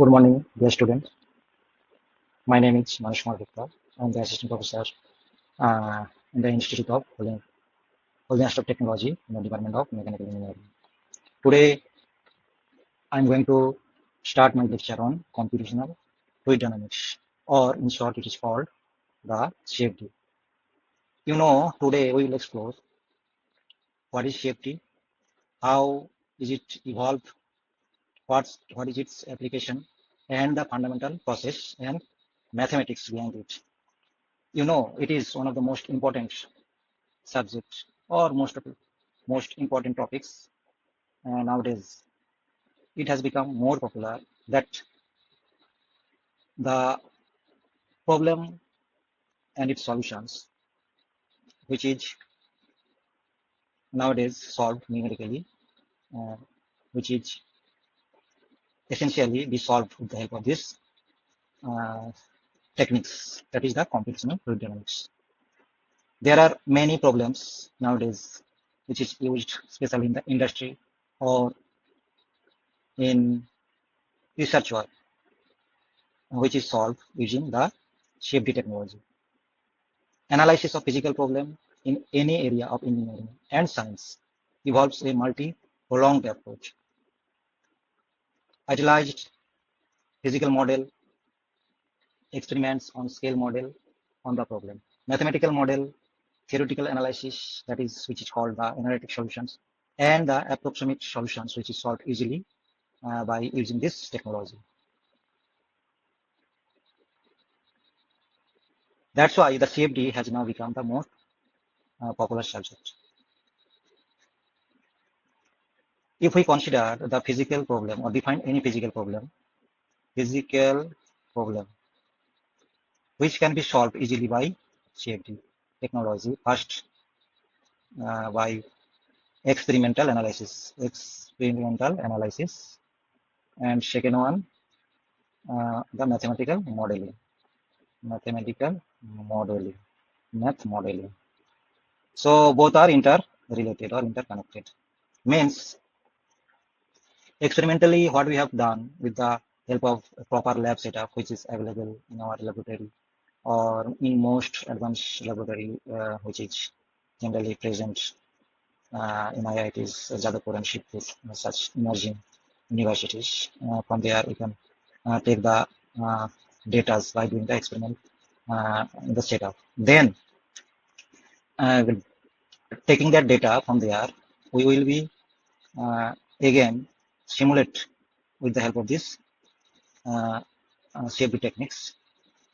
Good morning, dear students. My name is Manish Gupta. I'm the assistant professor in the Institute of Holding of Technology in the Department of Mechanical Engineering. Today, I'm going to start my lecture on computational fluid dynamics, or in short, it is called the CFD. Today we will explore what is CFD, how is it evolved, what is its application, and the fundamental process and mathematics behind it. It is one of the most important subject or most important topics nowadays. It has become more popular that the problem and its solutions, which is nowadays solved numerically, uh, which is essentially be solved with the help of this uh, techniques, that is the computational fluid dynamics. There are many problems nowadays which is used especially in the industry or in research work, which is solved using the CFD technology. Analysis of physical problem in any area of engineering and science involves a multi-pronged approach. Idealized physical model, experiments on scale model on the problem. Mathematical model, theoretical analysis, that is which is called the analytic solutions, and the approximate solutions, which is solved easily by using this technology. That's why the CFD has now become the most popular subject. If we consider the physical problem or define any physical problem which can be solved easily by CFD technology. First, by experimental analysis, and second one, the math modeling. So both are interrelated or interconnected. Means experimentally, what we have done with the help of a proper lab setup, which is available in our laboratory or in most advanced laboratory, which is generally present in IITs, Jadavpur and Shibpur, such emerging universities. From there, you can take the data by doing the experiment in the setup. Then, with taking that data from there, we will be again simulate with the help of this CFD techniques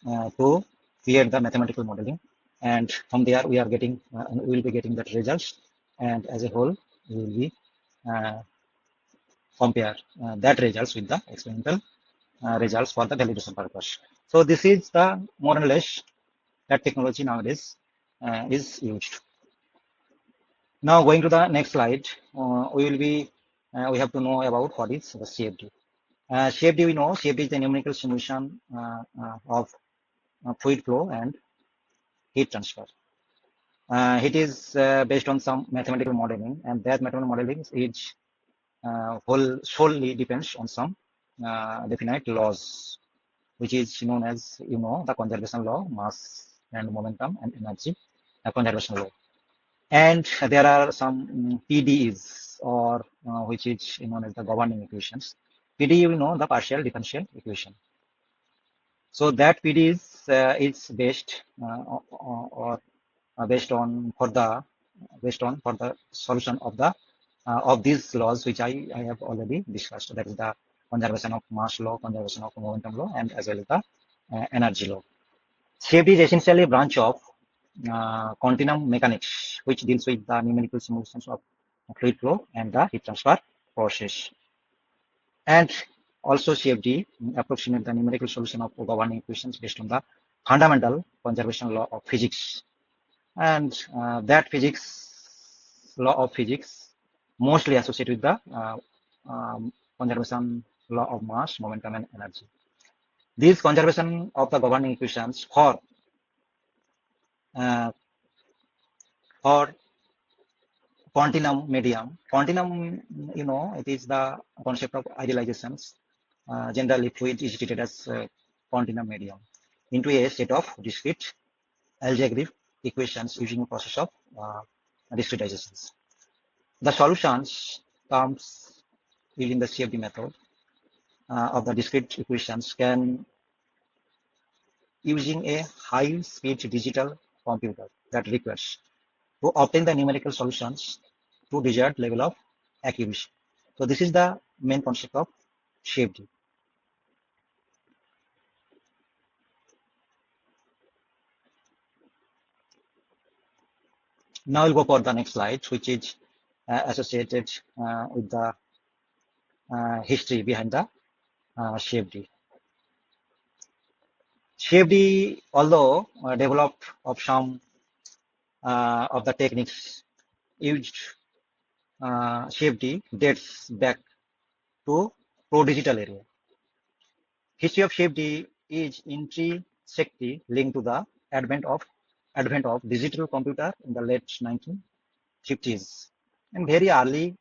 to create the mathematical modeling, and from there we are getting we will be getting that results, and as a whole we will be compare that results with the experimental results for the validation purpose. So this is the more or less that technology nowadays is used. Now going to the next slide, we have to know about what is the CFD. CFD, we know CFD is the numerical simulation of fluid flow and heat transfer. It is based on some mathematical modeling, and that mathematical modeling is solely depends on some definite laws, which is known as the conservation law, mass and momentum and energy conservation law. And there are some PDEs, or which is known as the governing equations. PDE, the partial differential equation. So that PDE is based or based on for the solution of these laws, which I have already discussed. That is the conservation of mass law, conservation of momentum law, and as well as the energy law. CFD is essentially a branch of continuum mechanics, which deals with the numerical simulations of fluid flow and the heat transfer process. And also CFD approximate the numerical solution of governing equations based on the fundamental conservation law of physics. And that law of physics mostly associated with the conservation law of mass, momentum, and energy. These conservation of the governing equations for continuum medium. Continuum, it is the concept of idealizations generally fluid is treated as continuum medium into a set of discrete algebraic equations using a process of discretizations. The solutions comes using the CFD method of the discrete equations can using a high-speed digital computer that requires to obtain the numerical solutions to desired level of accuracy. So this is the main concept of CFD. Now we'll go for the next slide, which is associated with the history behind the CFD. CFD, although developed of some of the techniques used, CFD dates back to pro-digital area. History of CFD is intrinsically linked to the advent of digital computer in the late 1950s and very early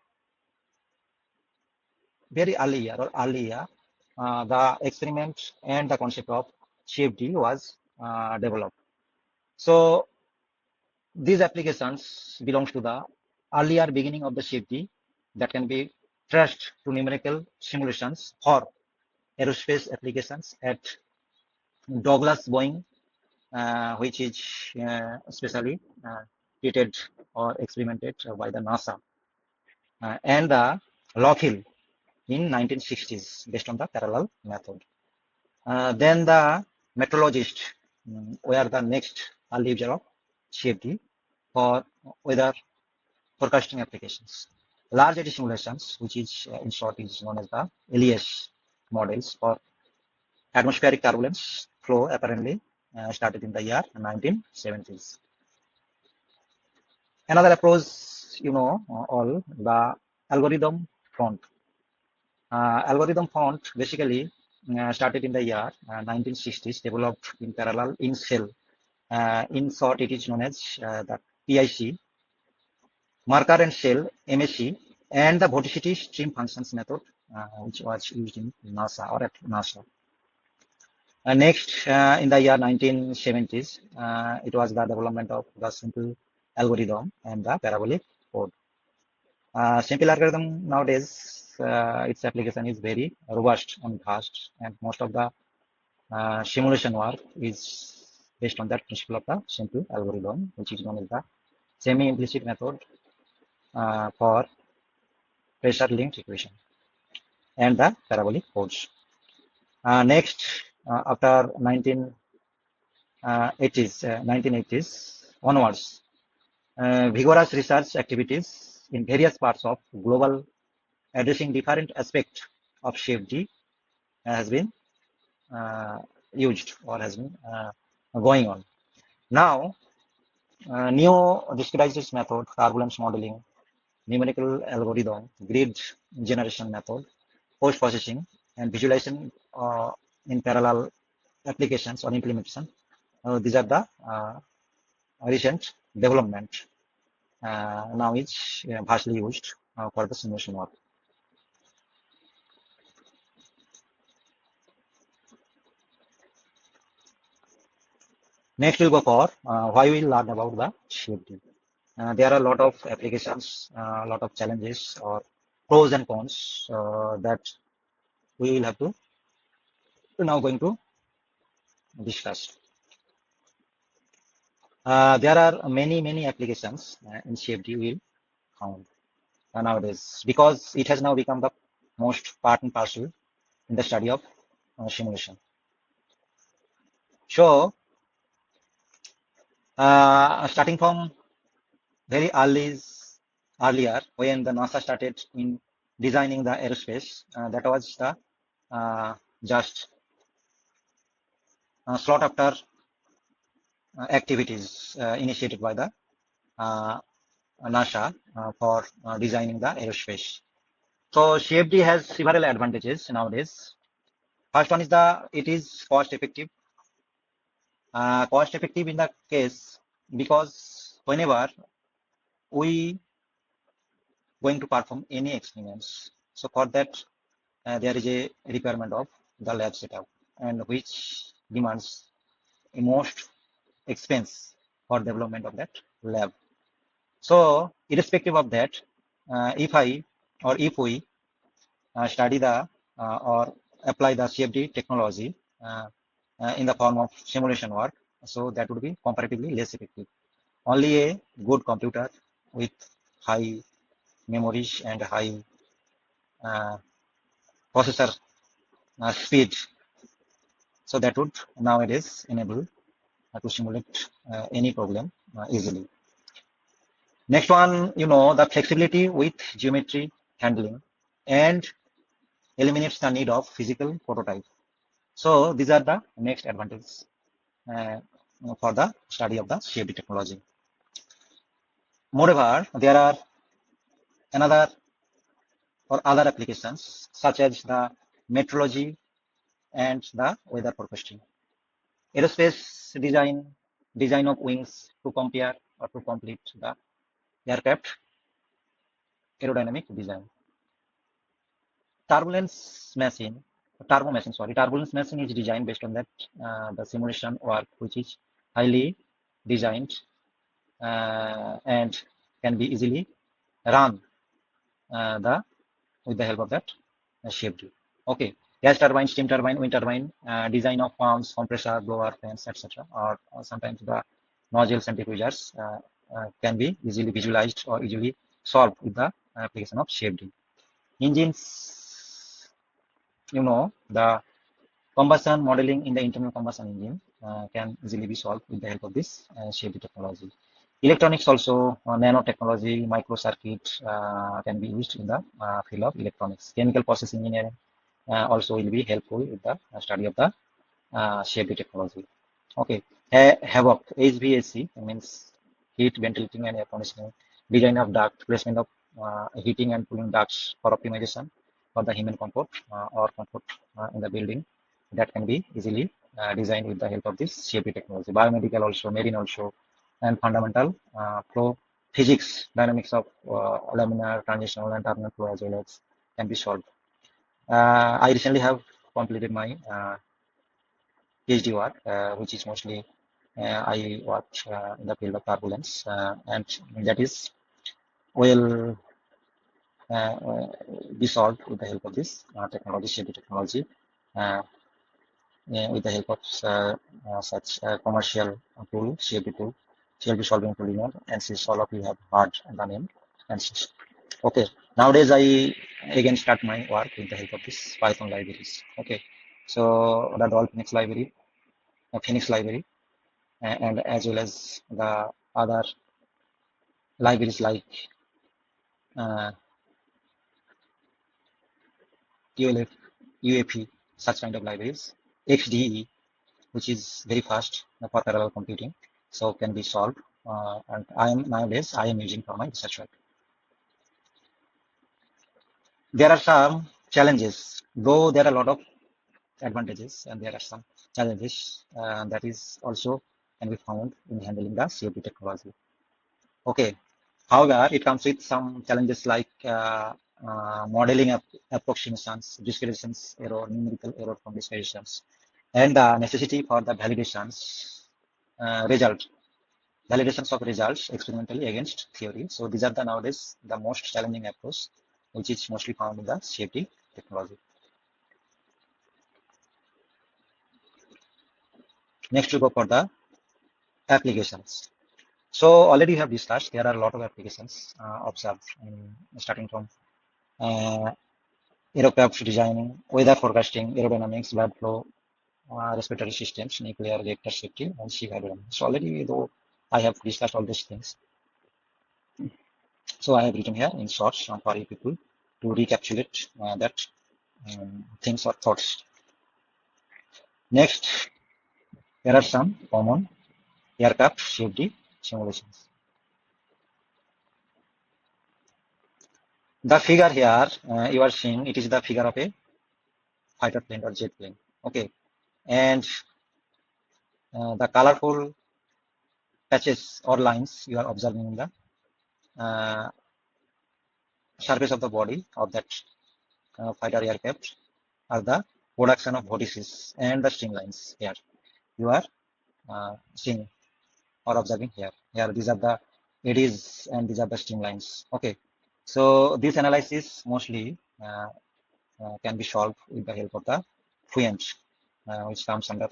year, the experiment and the concept of CFD was developed. So these applications belongs to the earlier beginning of the CFD that can be traced to numerical simulations for aerospace applications at Douglas Boeing, which is especially treated or experimented by the NASA and the Lockheed in 1960s based on the parallel method. Then the meteorologists were the next early user of CFD for weather forecasting applications. Large eddy simulations, which is in short is known as the LES models for atmospheric turbulence flow, apparently started in the year 1970s. Another approach, all the algorithm front. Algorithm font basically started in the year 1960s, developed in parallel in cell. In short, it is known as the PIC, marker and shell, MSC, and the vorticity stream functions method, which was used in NASA or at NASA. Next, in the year 1970s, it was the development of the simple algorithm and the parabolic code. Simple algorithm nowadays, its application is very robust and fast, and most of the simulation work is based on that principle of the simple algorithm, which is known as the semi-implicit method for pressure-linked equation and the parabolic codes. Next, after 1980s onwards, vigorous research activities in various parts of global addressing different aspects of CFD has been used or has been going on. Now, new discretization method, turbulence modeling, numerical algorithm, grid generation method, post-processing, and visualization in parallel applications or implementation. These are the recent development. Now it's vastly used for the simulation work. Next, we'll go for why we'll learn about the CFD. There are a lot of applications, a lot of challenges or pros and cons that we will have to now going to discuss. There are many applications in CFD we'll found nowadays because it has now become the most part and parcel in the study of simulation. So, starting from very earlier when the NASA started in designing the aerospace, that was the just slot after activities initiated by the NASA for designing the aerospace. So CFD has several advantages nowadays. First one is it is cost effective. Cost effective in the case because whenever we going to perform any experiments, so for that there is a requirement of the lab setup, and which demands most expense for development of that lab. So irrespective of that, if we study the or apply the CFD technology uh, in the form of simulation work, so that would be comparatively less effective. Only a good computer with high memories and high uh, processor speed, so that would nowadays enable to simulate any problem easily. Next one, the flexibility with geometry handling and eliminates the need of physical prototype. So these are the next advantages uh, for the study of the CFD technology. Moreover, there are another or other applications such as the metrology and the weather forecasting. Aerospace design of wings to compare or to complete the aircraft aerodynamic design. Turbulence machine, turbulence machine is designed based on that the simulation work, which is highly designed and can be easily run the with the help of that CFD. Okay, gas turbine, steam turbine, wind turbine, design of pumps, compressor, blower, fans, etc. Or sometimes the nozzles and diffusers can be easily visualized or easily solved with the application of CFD. Engines, the combustion modeling in the internal combustion engine can easily be solved with the help of this CFD technology. Electronics also, nanotechnology, microcircuit can be used in the field of electronics. Chemical process engineering also will be helpful with the study of the CFD technology. Okay, HAVOC, HVAC means heat, ventilating, and air conditioning. Design of duct, placement of heating and cooling ducts for optimization for the human comfort or comfort in the building. That can be easily designed with the help of this CFD technology. Biomedical also, marine also, and fundamental flow physics, dynamics of laminar, transitional, and turbulent flow as well as can be solved. I recently have completed my PhD work, which is mostly I work in the field of turbulence, and that is will be solved with the help of this technology, CFD technology, uh, with the help of such commercial tool, CFD tool, CFD solving tool, and since all of you have heard the name, and since, okay, nowadays I again start my work with the help of this Python libraries. Okay, so the Dolphinx library, Phoenix library, and as well as the other libraries like uh, ULF, UAP, such kind of libraries. XDE, which is very fast for parallel computing, so can be solved. And I am using for my research work. There are some challenges, though there are a lot of advantages, and there are some challenges that is also can be found in handling the CFD technology. Okay. However, it comes with some challenges like modeling approximations, discretions error, numerical error from discretions, and the necessity for the result, validations of results experimentally against theory. So these are the nowadays the most challenging approach, which is mostly found in the CFD technology. Next, we go for the applications. So already we have discussed there are a lot of applications observed, starting from uh, aircraft designing, weather forecasting, aerodynamics, blood flow, respiratory systems, nuclear reactor safety, and sea environment. So already though I have discussed all these things, so I have written here in short for you people to recapitulate that things or thoughts. Next, there are some common aircraft safety simulations. The figure here you are seeing, it is the figure of a fighter plane or jet plane. Okay, and the colorful patches or lines you are observing in the uh, surface of the body of that fighter aircraft are the production of vortices and the streamlines. Here you are seeing or observing here. Here these are the eddies and these are the streamlines. Okay, so this analysis mostly can be solved with the help of the fluent, which comes under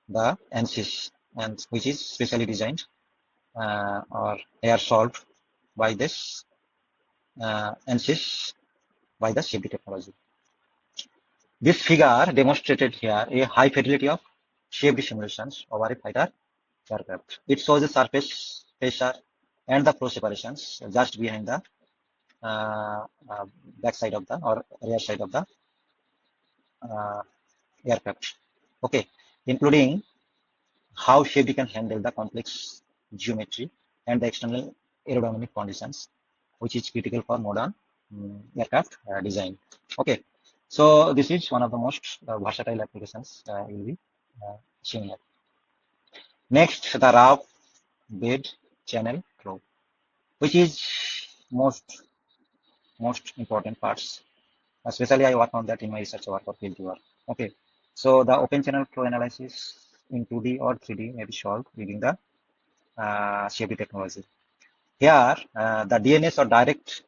the ANSYS and which is specially designed or they are solved by this ANSYS by the CFD technology. This figure demonstrated here a high fidelity of CFD simulations over a fighter aircraft. It shows the surface pressure and the flow separations just behind the back side of the or rear side of the uh, aircraft. Okay, including how CFD can handle the complex geometry and the external aerodynamic conditions, which is critical for modern aircraft design. Okay, so this is one of the most versatile applications you will be seeing here. Next, the rough bed channel flow, which is most important parts. Especially, I work on that in my research work or field work. Okay, so the open channel flow analysis in 2D or 3D may be solved using the CFD technology. Here, the DNS or direct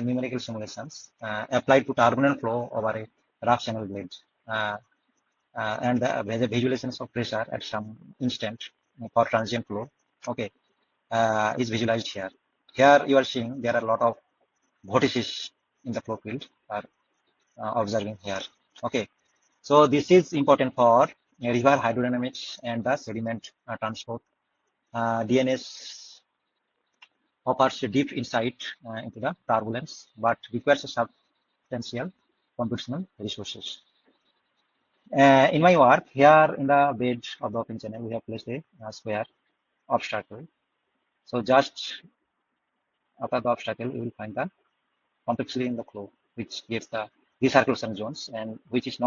numerical simulations applied to turbulent flow over a rough channel blade uh, and the visualizations of pressure at some instant for transient flow. Okay, is visualized here. Here you are seeing there are a lot of vortices in the flow field are observing here. Okay, so this is important for river hydrodynamics and the sediment transport. DNS offers a deep insight into the turbulence, but requires a substantial computational resources. In my work, here in the bed of the open channel, we have placed a square obstacle. So just after the obstacle, you will find the complexity in the flow, which gives the recirculation zones and which is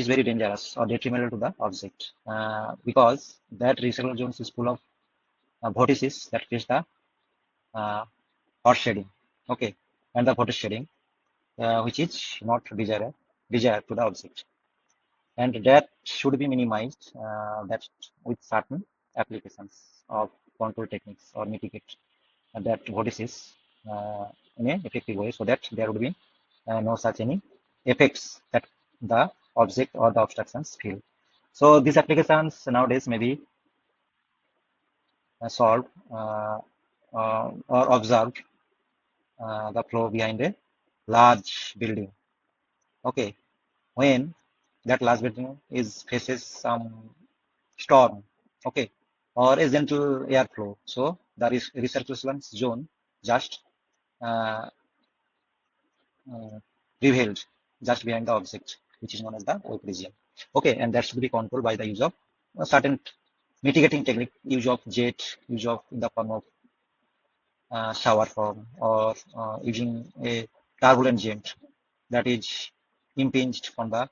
very dangerous or detrimental to the object because that recirculation zones is full of vortices that creates the hot shading. Okay, and the vortex shading, which is not desired to the object, and that should be minimized. That with certain applications of control techniques or mitigate that vortices in an effective way, so that there would be no such any effects that the object or the obstructions feel. So these applications nowadays may be solved or observed the flow behind a large building. Okay, when that large building is faces some storm, okay, or a gentle airflow, so there is recirculation zone just uh, revealed just behind the object, which is known as the wake region. Okay, and that should be controlled by the use of a certain mitigating technique, use of jet, use of in the form of shower form, or using a turbulent jet that is impinged on the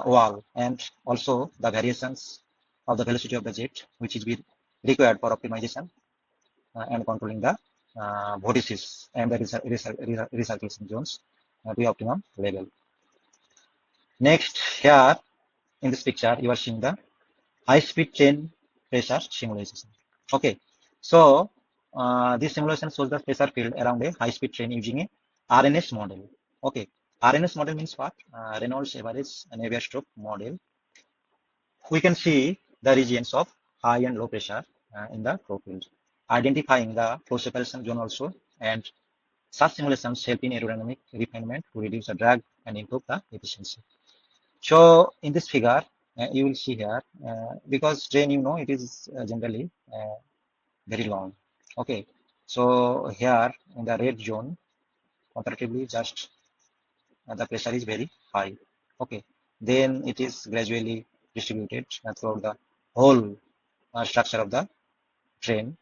wall, and also the variations of the velocity of the jet, which is be required for optimization and controlling the vortices and the recirculation zones to optimum level. Next, here in this picture, you are seeing the high-speed train pressure simulation. Okay, so this simulation shows the pressure field around a high-speed train using a RNS model. Okay, RNS model means what? Reynolds average Navier-Stokes model. We can see the regions of high and low pressure in the flow field, identifying the flow separation zone also, and such simulations help in aerodynamic refinement to reduce the drag and improve the efficiency. So in this figure, you will see here, because train, it is generally very long. Okay, so here in the red zone, comparatively, just the pressure is very high. Okay, then it is gradually distributed throughout the whole structure of the train,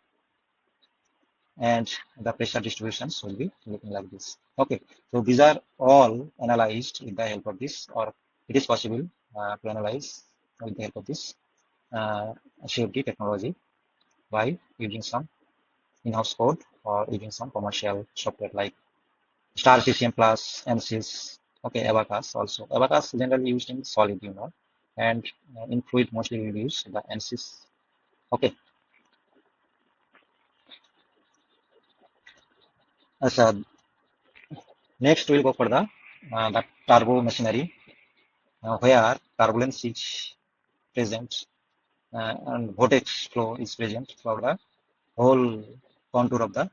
and the pressure distributions will be looking like this. Okay, so these are all analyzed with the help of this, or it is possible to analyze with the help of this CFD technology by using some in-house code or using some commercial software like star CCM plus, MCS, okay, abacus also. Abacus generally used in solid, and in fluid mostly we use the MCS. Okay, so next we'll go for the turbo machinery, where turbulence is present, and vortex flow is present for the whole contour of the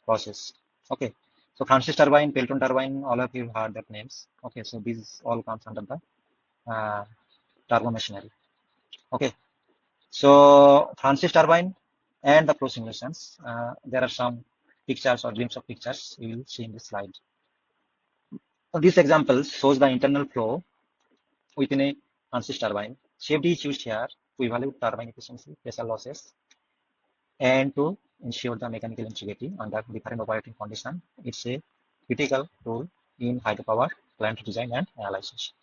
process. Okay, so Francis turbine, Pelton turbine, all of you heard that names. Okay, so these all comes under the uh, turbo machinery. Okay, so Francis turbine and the flow simulations. There are some pictures or glimpse of pictures you will see in this slide. So this example shows the internal flow within a Francis turbine. CFD is used here to evaluate turbine efficiency, pressure losses, and to ensure the mechanical integrity under different operating conditions. It's a critical tool in hydropower plant design and analysis.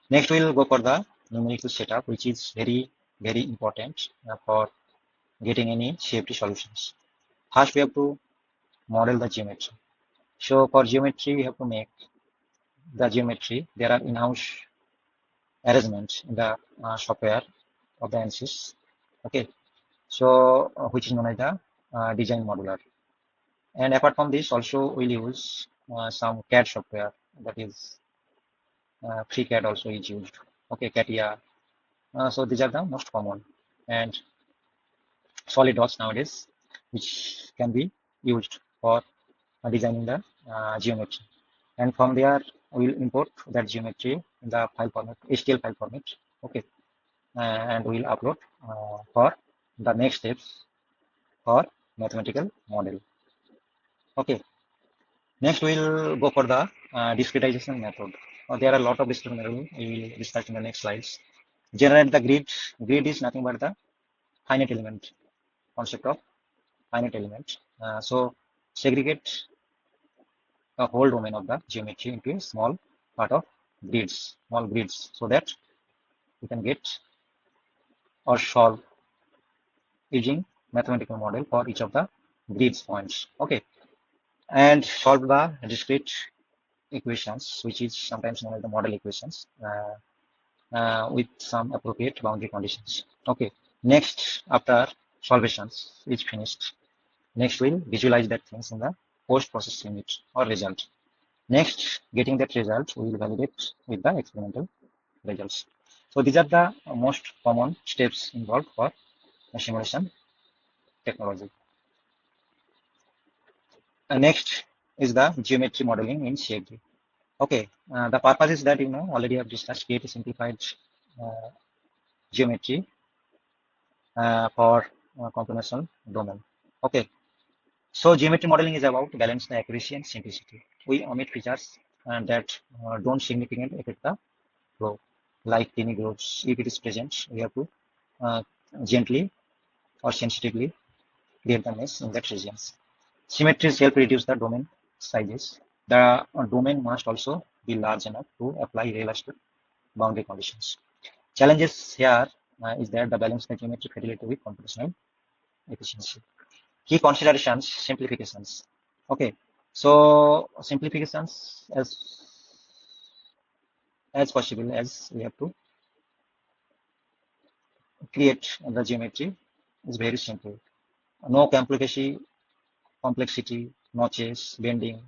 Next, we'll go for the numerical setup, which is very, very important for getting any safety solutions. First, we have to model the geometry. So for geometry, we have to make the geometry. There are in-house arrangements in the software of the ANSYS. Okay, so which is known as the design modular. And apart from this, also we'll use some CAD software, that is FreeCAD also is used. Okay, CATIA. So these are the most common. And SolidWorks nowadays, which can be used for designing the geometry. And from there, we'll import that geometry in the file format, HTML file format. Okay, and we'll upload for the next steps for mathematical model. Okay, next we'll go for the discretization method. There are a lot of discretization we will discuss in the next slides. Generate the grid. Grid is nothing but the finite element concept of finite element. So segregate the whole domain of the geometry into a small part of grids, small grids, so that you can get or solve using mathematical model for each of the grids points. Okay, and solve the discrete equations, which is sometimes known as the model equations, with some appropriate boundary conditions. Okay, next, after solvations is finished, next we'll visualize that things in the post-process unit or result. Next, getting that result, we will validate with the experimental results. So these are the most common steps involved for simulation technology. Next is the geometry modeling in CFD. Okay, the purpose is that, already I've discussed, create a simplified uh, geometry for computational domain. Okay, so geometry modeling is about balance the accuracy and simplicity. We omit features that don't significantly affect the flow, like tiny grooves. If it is present, we have to uh, gently or sensitively create the mesh in that regions. Symmetries help reduce the domain sizes. The domain must also be large enough to apply realistic boundary conditions. Challenges here is that the balance the geometric fidelity with computational efficiency. Key considerations, simplifications. Okay, so simplifications as possible as we have to create the geometry is very simple. No complexity, notches, bending.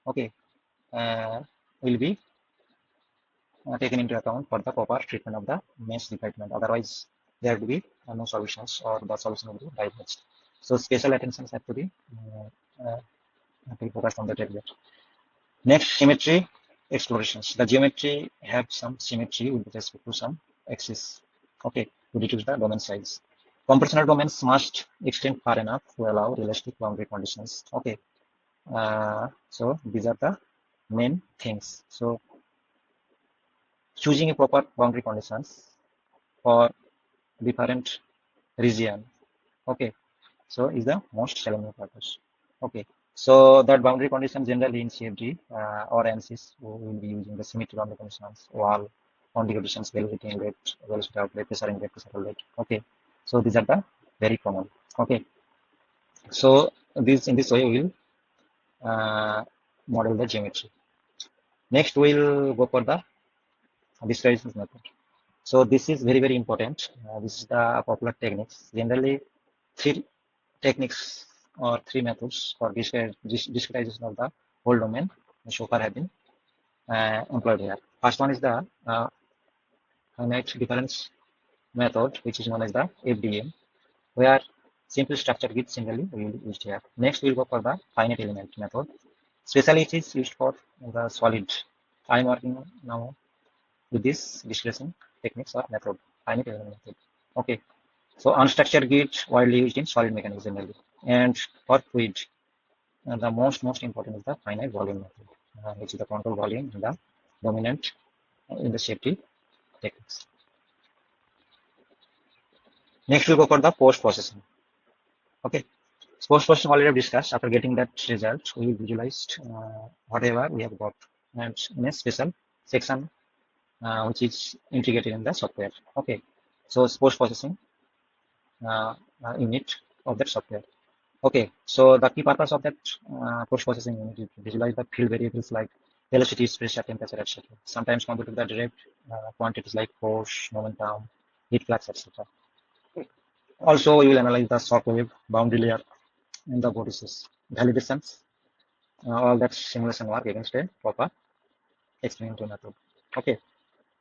Okay, uh, will be taken into account for the proper treatment of the mesh development. Otherwise, there will be no solutions, or the solution will be diverged. So special attentions have to be focused on that area. Next, symmetry explorations. The geometry have some symmetry with respect to some axis. Okay, to reduce the domain size. Computational domains must extend far enough to allow realistic boundary conditions. Okay, so these are the main things. So choosing a proper boundary conditions for different region. Okay, so is the most challenging purpose. Okay, so that boundary condition generally in CFD or ANSYS, we will be using the symmetry boundary conditions, wall, boundary conditions, velocity inlet, velocity outlet, pressure inlet, pressure outlet. Okay, so these are the very common. Okay, so this in this way we will uh, model the geometry. Next, we'll go for the visualization method. So this is very, very important. This is the popular techniques. Generally, three techniques or three methods for discretization of the whole domain so far have been employed here. First one is the finite difference method, which is known as the FDM, where simple structure gets similarly used here. Next, we'll go for the finite element method. Especially it is used for the solid. I'm working now with this discretion techniques or method, finite element method. Okay, so unstructured grid widely used in solid mechanics generally. And for fluid, the most important is the finite volume method, which is the control volume in the dominant in the safety techniques. Next, we'll go for the post processing. Okay, post processing already discussed. After getting that result, we visualized whatever we have got and in a special section which is integrated in the software. Okay, so post processing unit of that software. Okay, so the key purpose of that post processing unit is to visualize the field variables like velocity, pressure, temperature, etc. Sometimes compute the direct quantities like force, momentum, heat flux, etc. Also, we will analyze the shock wave, boundary layer, and the vortices, validations, all that simulation work against a proper experimental method. Okay,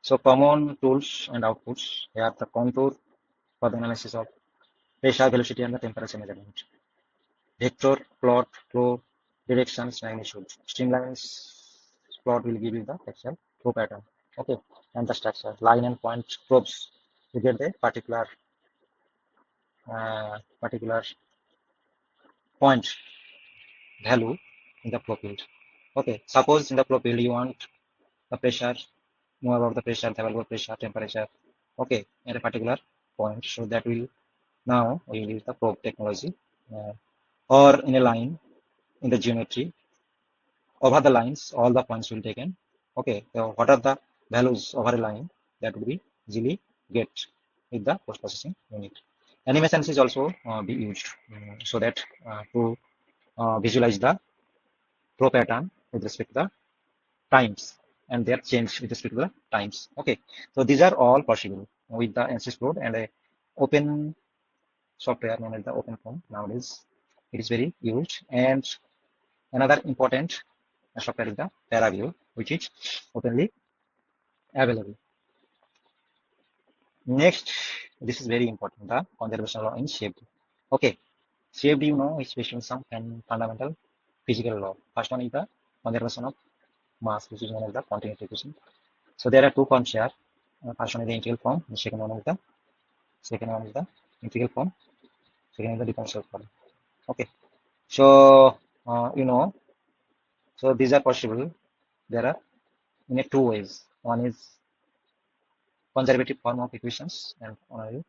so common tools and outputs here the contour for the analysis of pressure, velocity, and the temperature measurement. Vector plot, flow, directions, magnitude. Streamlines plot will give you the actual flow pattern. Okay, and the structure. Line and point probes. You get the particular point value in the flow field. Okay, suppose in the flow field you want the pressure, know about the pressure, the value of pressure, temperature. Okay, at a particular point. So that will now we will use the probe technology or in a line in the geometry over the lines, all the points will taken. Okay, so what are the values over a line that will be easily get with the post processing unit. Animations is also be used so that to visualize the flow pattern with respect to the times and their change with respect to the times. Okay, so these are all possible with the ANSYS code and a open software known as the open form. Nowadays, it is very used. And another important software is the ParaView, which is openly available. Next, this is very important, the conservation law in CFD. Okay, CFD, you know, is based on some fundamental physical law. First one is the conservation of mass, which is known as the continuity equation. So there are two forms here. First one is the integral form, the second one is the integral form, second is the differential form. Okay, so you know, so these are possible. There are in a two ways. One is conservative form of equations and one is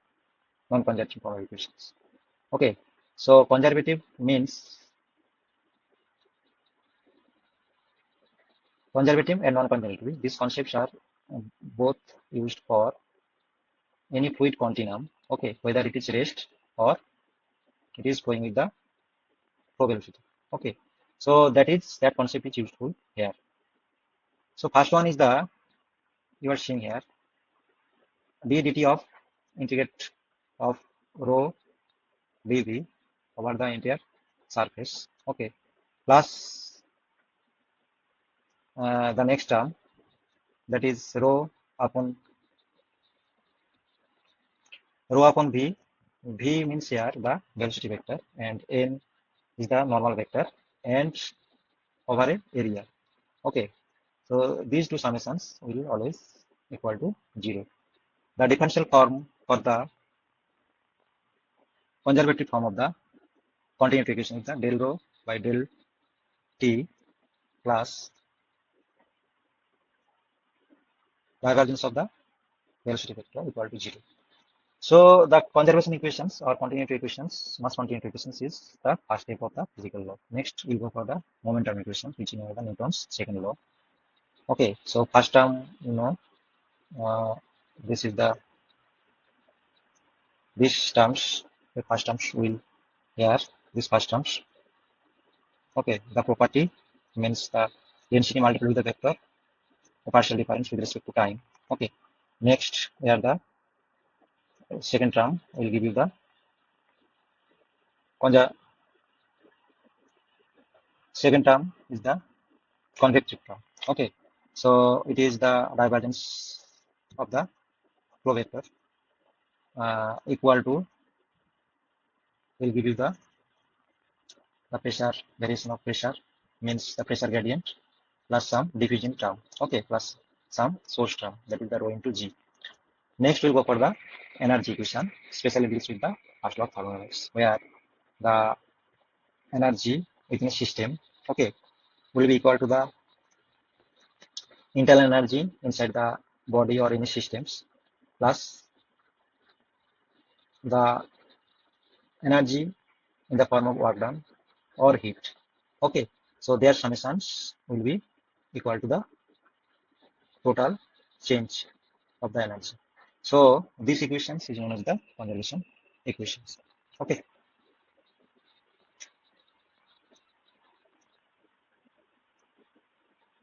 non-conservative form of equations. Okay, so conservative means conservative and non-conservative. These concepts are both used for any fluid continuum. Okay, whether it is rest or it is going with the flow velocity. Okay, so that concept is useful here. So first one is the you are seeing here d dt of integrate of rho dv over the entire surface. Okay, plus the next term that is rho upon v. V means here the velocity vector and n is the normal vector and over a area. Okay, so these two summations will always equal to 0. The differential form for the conservative form of the continuity equation is the del rho by del t plus divergence of the velocity vector equal to 0. So the conservation equations or continuity equations, mass continuity equations is the first step of the physical law. Next, we'll go for the momentum equation, which is the Newton's second law. Okay, so first term, you know, uh, this is the these terms, the first terms will here, these first terms Okay, the property means the density multiplied with the vector, the partial difference with respect to time. Okay, next here the second term will give you the conja second term is the convective term. Okay, so it is the divergence of the flow vector equal to will give you the pressure variation of pressure means the pressure gradient plus some diffusion term. Okay, plus some source term, that is the rho into g. Next we'll go for the energy equation, especially deals with the first law of thermodynamics, where the energy within a system, okay, will be equal to the internal energy inside the body or any systems plus the energy in the form of work done or heat. Okay, so their summations will be equal to the total change of the energy. So these equations is known as the conservation equations. Okay,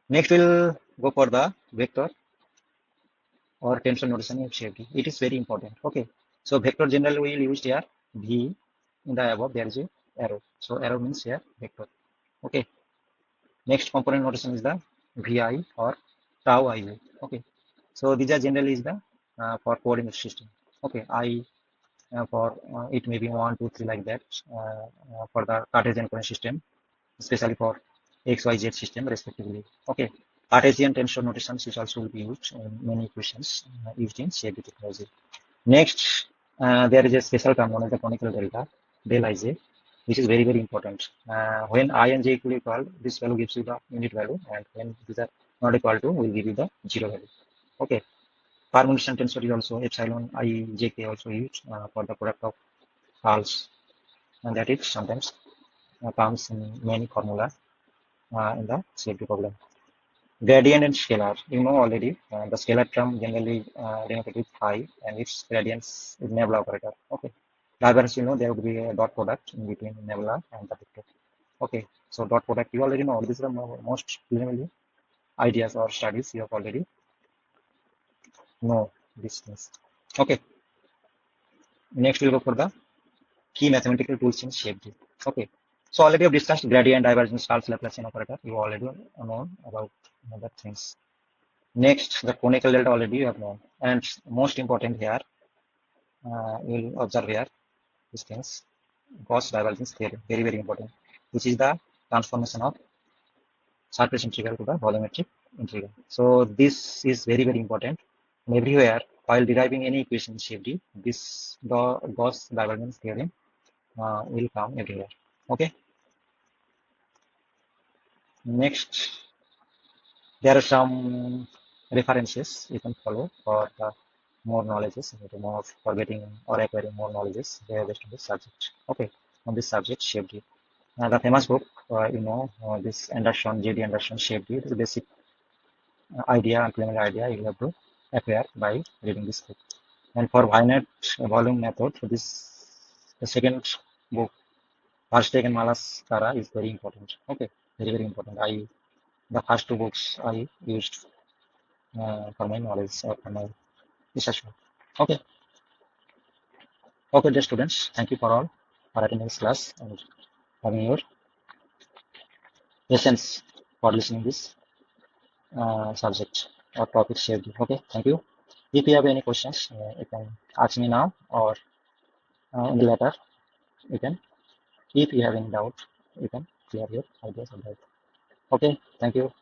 next we'll go for the vector or tensor notation of CFD. It is very important. Okay, so vector generally we will use here V. In the above there is a arrow, so arrow means here vector. Okay, next component notation is the VI or tau I. Okay, so these are generally is the for coordinate system. Okay, I for it may be 1 2 3 like that for the Cartesian coordinate system, especially for x y z system respectively. Okay, Cartesian tensor notations is also will be used in many equations used in CFD technology. Next, there is a special term known as the conical delta, del ij, which is very important. When I and j equal, this value gives you the unit value, and when these are not equal to, will give you the zero value. Okay, permutation tensor is also epsilon I jk also used for the product of halves, and that is sometimes comes in many formula in the CFD problem. Gradient and scalar, you know already. The scalar term generally denoted with phi, and its gradients is nebula operator. Okay. Divergence, you know, there would be a dot product in between nebula and the vector. Okay. So dot product, you already know. These are the most preliminary ideas or studies you have already know these things. Okay. Next, we'll go for the key mathematical tools in CFD. Okay. So already I've discussed gradient, divergence, Charles Laplacian operator. You already know about other things. Next, the conical delta already you have known. And most important here, you will observe here these things. Gauss divergence theorem, very important, which is the transformation of surface integral to the volumetric integral. So this is very important. And everywhere, while deriving any equation in CFD, this Gauss divergence theorem will come everywhere. Okay. Next, there are some references you can follow for the more knowledges, more for getting or acquiring more knowledges based on this subject. Okay, on this subject, Shaped. The famous book, this Anderson, J.D. Anderson, Shaped. This is a basic idea and preliminary idea you have to acquire by reading this book. And for finite volume method, this the second book, Verstegen and Malaskara, is very important. Okay, very important. The first two books I used for my knowledge or for my research. Okay, okay, dear students, thank you for all for attending this class and having your patience for listening this subject or topic shared. Okay, thank you. If you have any questions, you can ask me now or in the later. You can, if you have any doubt, you can clear your ideas about it. Okay, thank you.